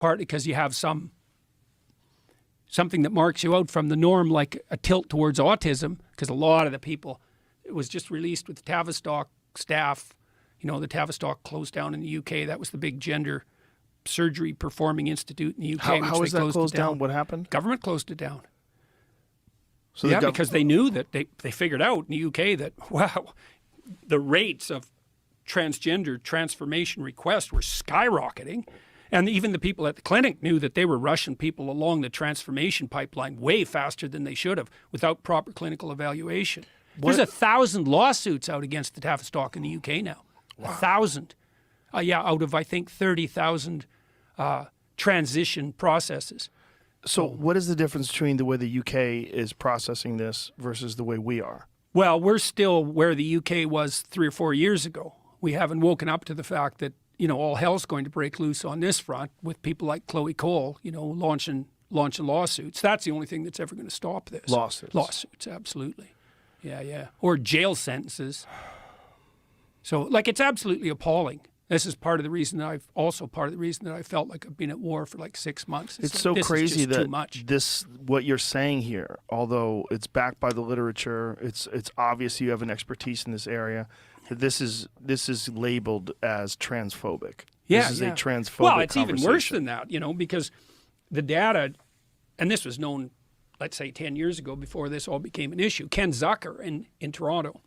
partly because you have something that marks you out from the norm, like a tilt towards autism, because a lot of the people, it was just released with the Tavistock staff. You know, the Tavistock closed down in the UK. That was the big gender surgery performing institute in the UK. How was that closed down? What happened? Government closed it down. So yeah, because they knew that they figured out in the UK that, wow, the rates of transgender transformation requests were skyrocketing. And even the people at the clinic knew that they were rushing people along the transformation pipeline way faster than they should have without proper clinical evaluation. There's 1,000 lawsuits out against the Tavistock in the UK now. Wow. 1,000. Out of, I think, 30,000 transition processes. So what is the difference between the way the UK is processing this versus the way we are? Well, we're still where the UK was 3 or 4 years ago. We haven't woken up to the fact that, you know, all hell's going to break loose on this front with people like Chloe Cole, you know, launching lawsuits. That's the only thing that's ever going to stop this. Lawsuits, absolutely. Yeah. Or jail sentences. So, like, it's absolutely appalling. This is part of the reason that I felt like I've been at war for like 6 months. It's so crazy that what you're saying here, although it's backed by the literature, it's obvious you have an expertise in this area. This is labeled as transphobic. Yeah, this is a transphobic Well, it's even worse than that, you know, because the data, and this was known, let's say 10 years ago before this all became an issue. Ken Zucker in Toronto,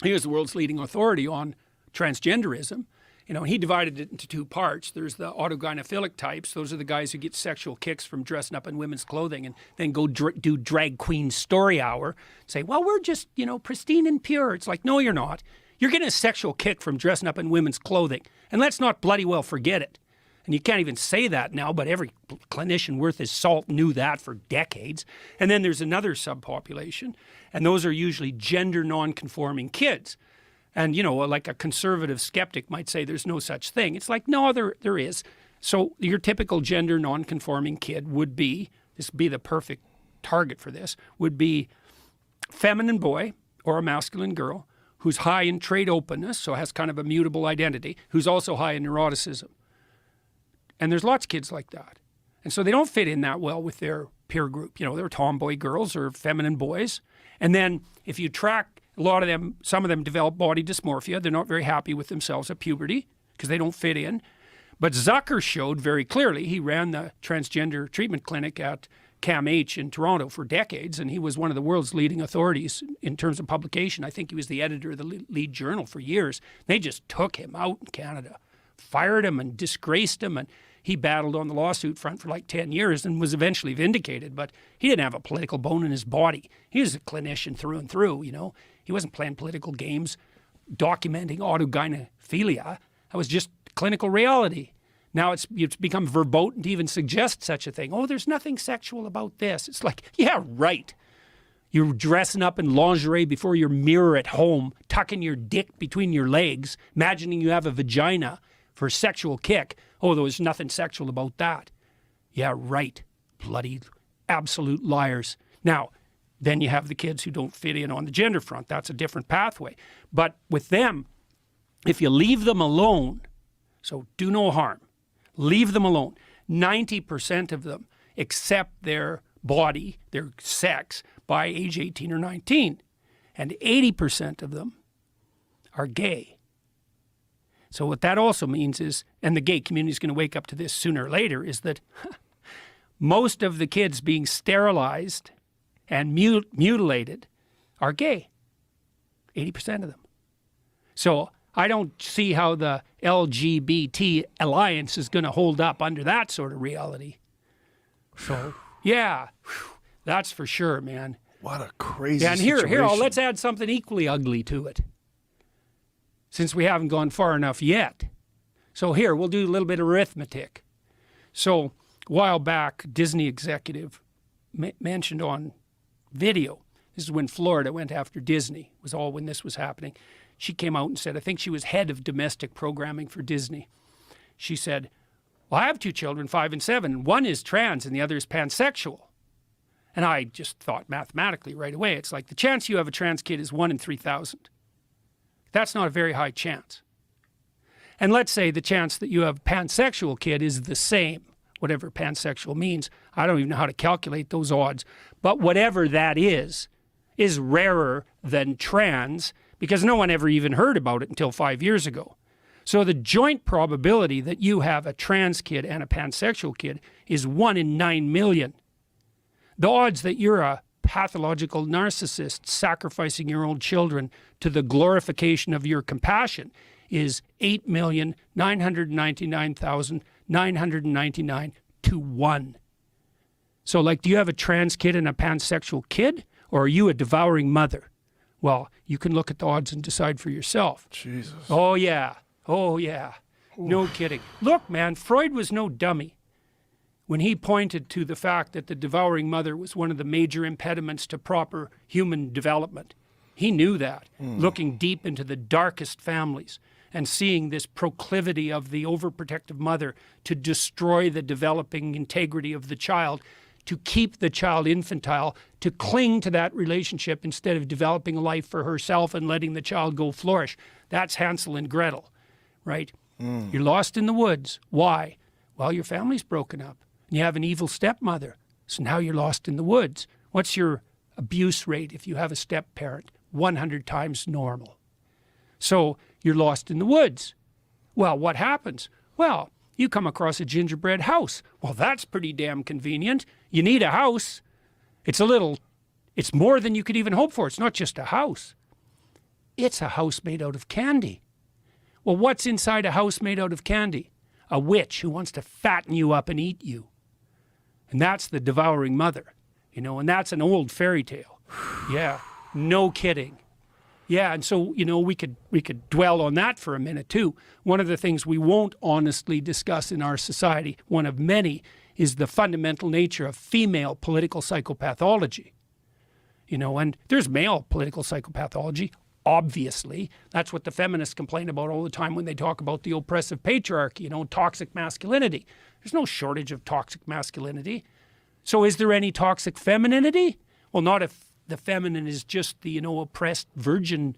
he was the world's leading authority on transgenderism. You know, he divided it into 2 parts. There's the autogynephilic types. Those are the guys who get sexual kicks from dressing up in women's clothing and then go do drag queen story hour. Say, well, we're just, you know, pristine and pure. It's like, no, you're not. You're getting a sexual kick from dressing up in women's clothing. And let's not bloody well forget it. And you can't even say that now, but every clinician worth his salt knew that for decades. And then there's another subpopulation, and those are usually gender non-conforming kids. And, you know, like a conservative skeptic might say there's no such thing. It's like, no, there is. So your typical gender non-conforming kid would be, this would be the perfect target for this, would be feminine boy or a masculine girl who's high in trait openness, so has kind of a mutable identity, who's also high in neuroticism. And there's lots of kids like that. And so they don't fit in that well with their peer group. You know, they're tomboy girls or feminine boys. And then if you track a lot of them, some of them develop body dysmorphia. They're not very happy with themselves at puberty because they don't fit in. But Zucker showed very clearly, he ran the transgender treatment clinic at CAMH in Toronto for decades, and he was one of the world's leading authorities in terms of publication. I think he was the editor of the lead journal for years. They just took him out in Canada, fired him and disgraced him, and he battled on the lawsuit front for like 10 years and was eventually vindicated, but he didn't have a political bone in his body. He was a clinician through and through, you know. He wasn't playing political games, documenting autogynephilia. That was just clinical reality. Now it's become verboten to even suggest such a thing. Oh, there's nothing sexual about this. It's like, yeah, right. You're dressing up in lingerie before your mirror at home, tucking your dick between your legs, imagining you have a vagina for a sexual kick. Oh, there's nothing sexual about that. Yeah, right. Bloody absolute liars. Now, then you have the kids who don't fit in on the gender front. That's a different pathway. But with them, if you leave them alone, so do no harm, leave them alone. 90% of them accept their body, their sex, by age 18 or 19. And 80% of them are gay. So what that also means is, and the gay community is going to wake up to this sooner or later, is that most of the kids being sterilized and mutilated are gay. 80% of them. So I don't see how the LGBT alliance is going to hold up under that sort of reality. So, yeah, that's for sure, man. What a crazy situation. And here, let's add something equally ugly to it, since we haven't gone far enough yet. So here, we'll do a little bit of arithmetic. So a while back, Disney executive mentioned on video, this is when Florida went after Disney, was all when this was happening. She came out and said, I think she was head of domestic programming for Disney. She said, well, I have 2 children, 5 and 7. One is trans and the other is pansexual. And I just thought mathematically right away, it's like the chance you have a trans kid is 1 in 3,000. That's not a very high chance. And let's say the chance that you have a pansexual kid is the same, whatever pansexual means. I don't even know how to calculate those odds. But whatever that is rarer than trans, because no one ever even heard about it until 5 years ago. So the joint probability that you have a trans kid and a pansexual kid is 1 in 9 million. The odds that you're a pathological narcissist sacrificing your own children to the glorification of your compassion is 8,999,999 to 1. So, like, do you have a trans kid and a pansexual kid, or are you a devouring mother? Well, you can look at the odds and decide for yourself. Jesus. Oh, yeah. Oh, yeah. No kidding. Look, man, Freud was no dummy when he pointed to the fact that the devouring mother was one of the major impediments to proper human development. He knew that, looking deep into the darkest families and seeing this proclivity of the overprotective mother to destroy the developing integrity of the child, to keep the child infantile, to cling to that relationship instead of developing a life for herself and letting the child go flourish. That's Hansel and Gretel, right? You're lost in the woods. Why? Well, your family's broken up. You have an evil stepmother. So now you're lost in the woods. What's your abuse rate if you have a step-parent? 100 times normal. So you're lost in the woods. Well, what happens? Well, you come across a gingerbread house. Well, that's pretty damn convenient. You need a house. It's more than you could even hope for. It's not just a house. It's a house made out of candy. Well, what's inside a house made out of candy? A witch who wants to fatten you up and eat you. And that's the devouring mother, and that's an old fairy tale. Yeah, no kidding. Yeah, and so, we could dwell on that for a minute too. One of the things we won't honestly discuss in our society, one of many, is the fundamental nature of female political psychopathology. And there's male political psychopathology, obviously. That's what the feminists complain about all the time when they talk about the oppressive patriarchy, toxic masculinity. There's no shortage of toxic masculinity. So is there any toxic femininity? Well, not if the feminine is just the, oppressed virgin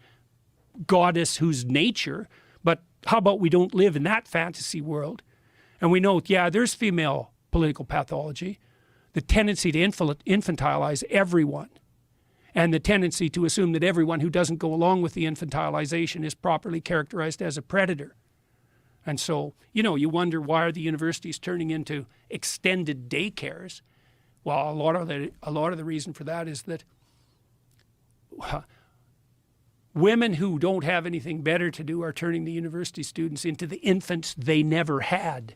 goddess whose nature. But how about we don't live in that fantasy world? And we know, yeah, there's female political pathology, the tendency to infantilize everyone, and the tendency to assume that everyone who doesn't go along with the infantilization is properly characterized as a predator. And so, you wonder, why are the universities turning into extended daycares? Well, a lot of the reason for that is that women who don't have anything better to do are turning the university students into the infants they never had.